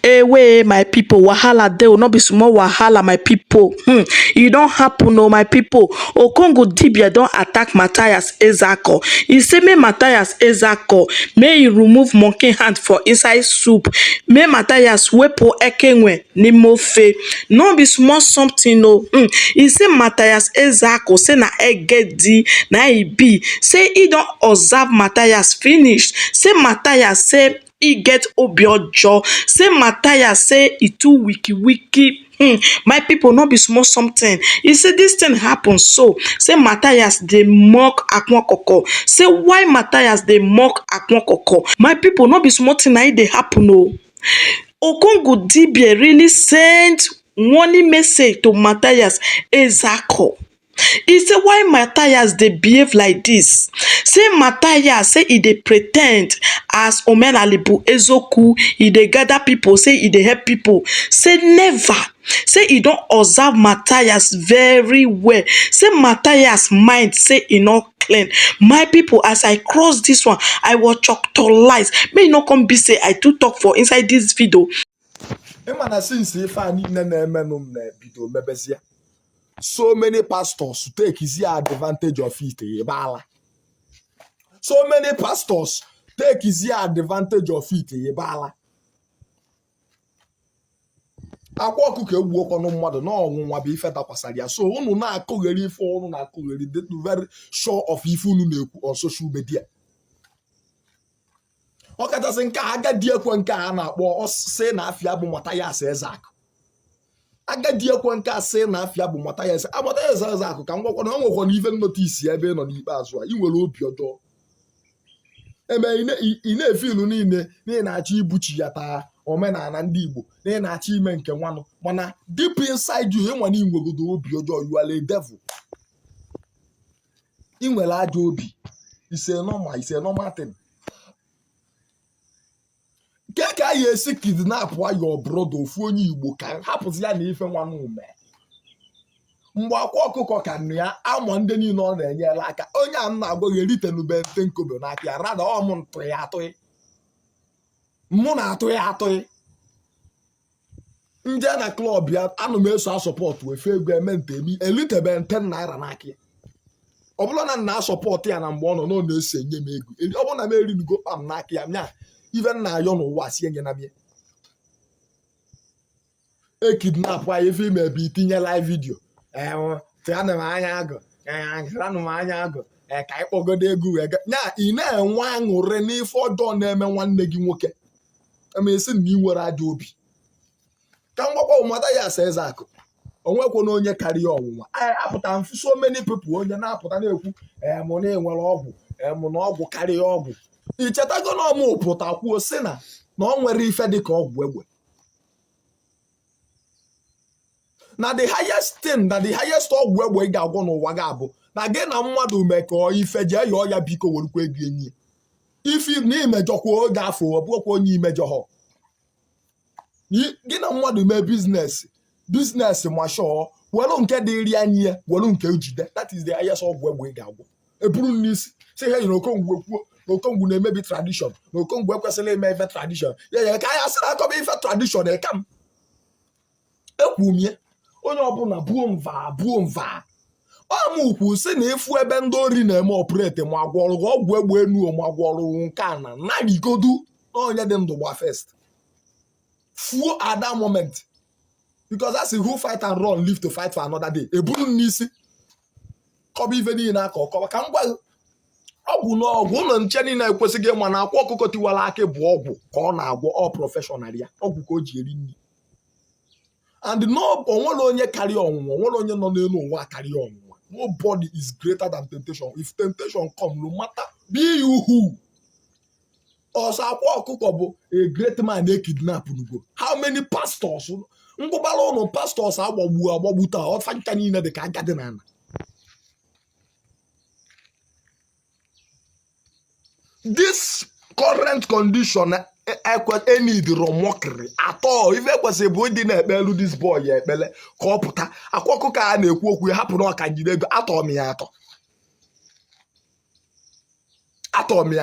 Away, my people, wahala dey, will not be small wahala, my people. E don happen, oh, my people. Okongwu Dibia don attack Mathias Ezeaku. He say make Mathias Ezeaku may he remove monkey hand for inside soup. May Mathias wepo ekenwe n'imofe. No be small something, no. He say Mathias Ezeaku say na cked na he be. Say he don observe Mathias finish. Say Mathias say he get obiojo. Say Mathias say he too wiki. My people, no be small something. He say this thing happen so. Say Mathias dey mock Akwa. Say why Mathias dey mock Akwa? My people, no be small thing na it dey happen, oh. Okongwu Dibia really sent warning message to Mathias Ezeaku. He say why Mathias dey behave like this? Say Mathias say he dey pretend as Omg Ezeaku, he dey gather people, say he dey help people. Say never. Say he don observe Mathias very well. Say Mathias mind say e no clean. My people, as I cross this one, I was lies. May e no come be say I too talk for inside this video. So many pastors take easy advantage of it. So many pastors take easy advantage of it. Akwa Okuku egwu ọnụ mmadụ na ọnwụnwa bụ ife dakwasara ya. So unu na-akụgheri ife unu na-akụgheri dị very sure of ife unu na-ekwu on social media. Ọ kachasị nke agadi ekwe nke a na-akpọ sị na afịa bụ Mathias Ezeaku. Agadi ekwe nke a sị na afịa bụ Mathias Ezeaku ka m gwakwa na ọ nwekwa n'ife nnotisi ebe ị nọ n'ikpeazụ a ị nwere obi ọjọọ. Eme ị na-efe ilu niile na-achọ ibuchi ya taa omenala ndị Igbo na-achọ ime nke nwanụ mana deep inside you ịnwa na inwegodo obi ọjọọ, you are a devil. Ị nwere ajọ obi. It's a normal thing. Ka ya esi kidnap your brother ofu onye Igbo ka hapụzi ya na ife nwanụ ume. Mgbe Akwa Ọkụkọ ka nụ ya amụ ndị niile ọ na-enyere aka onye a m na-agwaghị eritenube nte nkobe n'aka ya rada ọ mụ ntụ ya atụghị. Mụ na-atụ ya atụghị. Nje na klọb ya anụ m eso asọpọtụ efe ego eme ntemi elitebe 10 naira n'aka ya. Ọ bụla na na-asọpọtụ ya na mgbe ọ nọ na na-ese nye m ego. Ọ bụrụ na m erinugo kpam n'aka ya nya even na ayọ n'ụwa si enye na bịa. Kidnap ya ife ime ebe itinye live video. Tianụ m anya agụ. Tianụ m anya agụ. Ka anyị kpọgodo egwu nya ị na-enwe aṅụrị n'ife ọjọọ na-eme nwanne gị nwoke. Esi na ị nwere ajọ obi. Ka m gwakwa Mathias Ezeaku onwekwo na onye karịa ọnwụnwa. Apụta mfu so many people onye na-apụta na-ekwu mụ na enwere ọgwụ mụ na ọgwụ karịa ọgwụ. Ichetago na ọmụ pụta kwuo sị na ọ nwere ife dịka ọgwụ egbe. Na the highest thing, na the highest ọgwụ egbe ị ga-agwọ n'ụwa ga-abụ na gị na mmadụ mekọọ ife jee yọọ ya biko werukwa ego enyi. Ife na imejọkwa oge afọ ọ bụkwa onye imejọ ha. Gị na mmadụ mee business mashọ welu nke dịrị anyị ya welu nke ujide. That is the highest ọgwụ egbe ị ga-agwọ. Eburu n'isi sị ihe na Okongwu ekwuo na Okongwu na-emebi tradition na Okongwu ekwesịrị ime ife tradition ya ka ya sị na akọba ife tradition eka m ekwumie onye ọbụla buo mva ọmụkwu sị na efu ebe ndị ori na-eme operate ma gwọrụ ọgwụ egbe enu ma gwọrụ nke a na narigodu na onye dị ndụ gba first fuo at that moment because that's who fight and run live to fight for another day. Eburu n'isi kọba ife niile aka ọkọba ka m gwa ọgwụ n'ọgwụ ụlọ nche niile ekwesịghị ịma na Akwa Ọkụkọ Tiwara aka bụ ọgwụ ka ọ na-agwọ ọ prọfeshọnal ya ọgwụ ka o ji eri nri and no onwere onye karịa ọnwụnwa onwere onye nọ n'elu ụwa karịa ọnwụnwa. Nobody is greater than temptation. If temptation come no matter be you who. Also Akwa Ọkụkọ bụ a great man kidnap nugo. How many pastors ngụbara ụnụ pastors agbagbu taa ọfa nka niile dị ka agadi na ana. This current condition need mockery at all. If ekwesịrị bụ ndị na-ekpelu this boy ya ekpele ka ọ pụta Akwa Ọkụkọ a na-ekwu okwu ya hapụ na ọka jide ego atọ m ya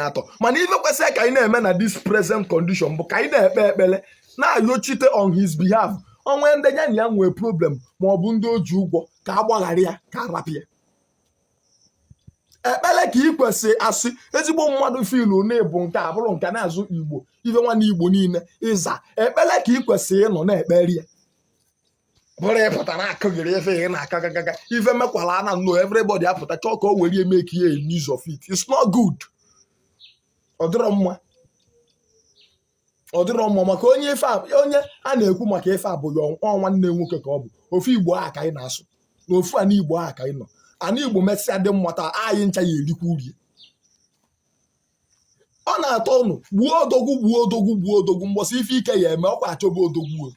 atọ mana ife kwesịrị ka anyị na-eme na this present condition bụ ka anyị na-ekpe ekpele na-ayochite on his behalf onwe ndị ya na ya nwee problem ma ọ bụ ndị o ji ụgwọ ka a gbaghara ya ka arapịa ekpele ka ị kwesị asị ezigbo mmadụ filu na-ebu nke a bụrụ nke na-azụ igbo ife nwanne igbo niile ịza ekpele ka ị kwesị ịnọ na-ekperi ya bụrụ ịpụta na-akụgịrị ife ị na-aka gaga ife mekwala na nnọọ everybody apụta chọọ ka o were make ya a news of it. It's not good. Ọ dịrọ mma maka onye a na-ekwu maka ife a bụ ya nwanne nwoke ka ọ bụ ofu igbo aha ka anyị na-asụ na ofu ana igbo aha ka anyị nọ ana igbo mesịa dị mmata anyị ncha ya erikwa uri ọ na-atọ ụnụ gbuo odogwu mgbọsị ife ike ya eme ọkwa achọba odogwu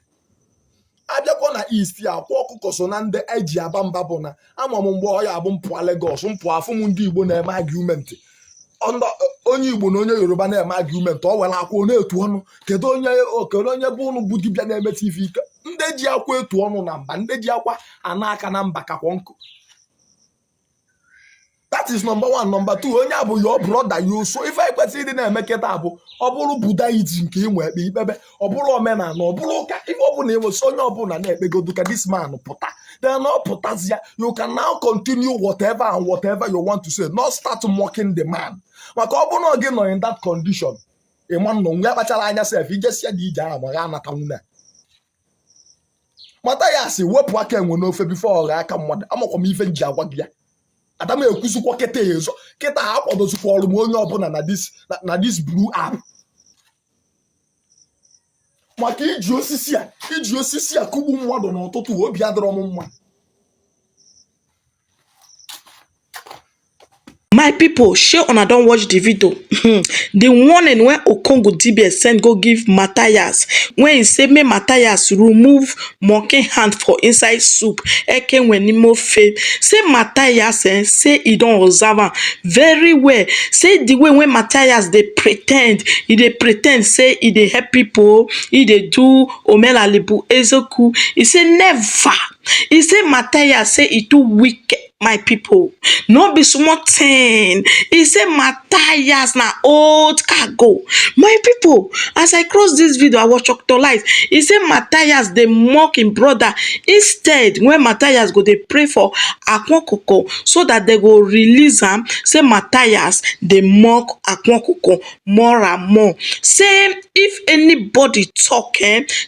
abịakwa na East ya Akwa ọkụkọ so na ndị eji aba mba bụ na ama m mgbe ọ ya abụ mpụa Lagos mpụa afụ m ndị igbo na-eme argumenti onye igbo na onye yoruba na-eme argument ọ were akwa na-etu ọnụ kedu onye bụ ụnụ bụ dibịa na-emeta ife ike ndị ji akwa etu ọnụ na mba ndị ji akwa ana aka na mba kakwa nkụ. That is number one. Number two, onye abụ your brother you so ife ekwesị ịdị na-eme kịta abụ ọ bụrụ Budaism nke inwe ekpe ikpebe ọ bụrụ omenala ọ bụrụ ụka ife ọbụla enwe so onye ọbụla na-ekpegodu ka this man pụta then ọ pụtazia you can now continue whatever and whatever you want to say, not start mocking the man. Maka ọ bụrụ na gị nọ in that condition ịma nnọ nwa kpachara anya sef ijesia dị ije ahụ ma ga anata nwunye Mathias wepụ aka enwe n'ofe bifo ọ ga aka mmadụ amakwa m ife nji agwa gị ya Adam ekwusukwa kịta ezo kịta ha kwadozikwa ọrụ m onye ọbụla na this blue app maka iji osisi a kugbu mmadụ n'ụtụtụ obi adịrọ m mma. My people, shey una don watch the video. The warning when Okongwu Dibia send go give Mathias when he say make Mathias remove monkey hand for inside soup eke wenimo fe. Say Mathias say he don observe am very well. Say the way when Mathias dey pretend, he dey pretend say he dey help people, he dey do Omg Ezeaku. He say never. He say Mathias say he too wicked. My people, no be small thing. He say Mathias na old cargo. My people, as I cross this video, I was actualized. He say Mathias dey mock him brother. Instead, when Mathias go dey pray for Akwa so that they go release am, say Mathias dey mock Akwa more and more. Say if anybody talk,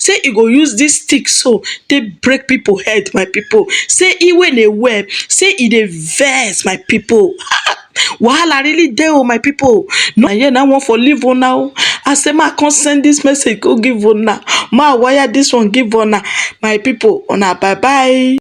say he go use this stick so they break people head. My people, say he when they wear, say e dey vex my people. Wahala really dey oh my people. No, I hear that one for leave on now. I say ma can't send this message go give una. Ma wire this one give una. My people, una bye bye.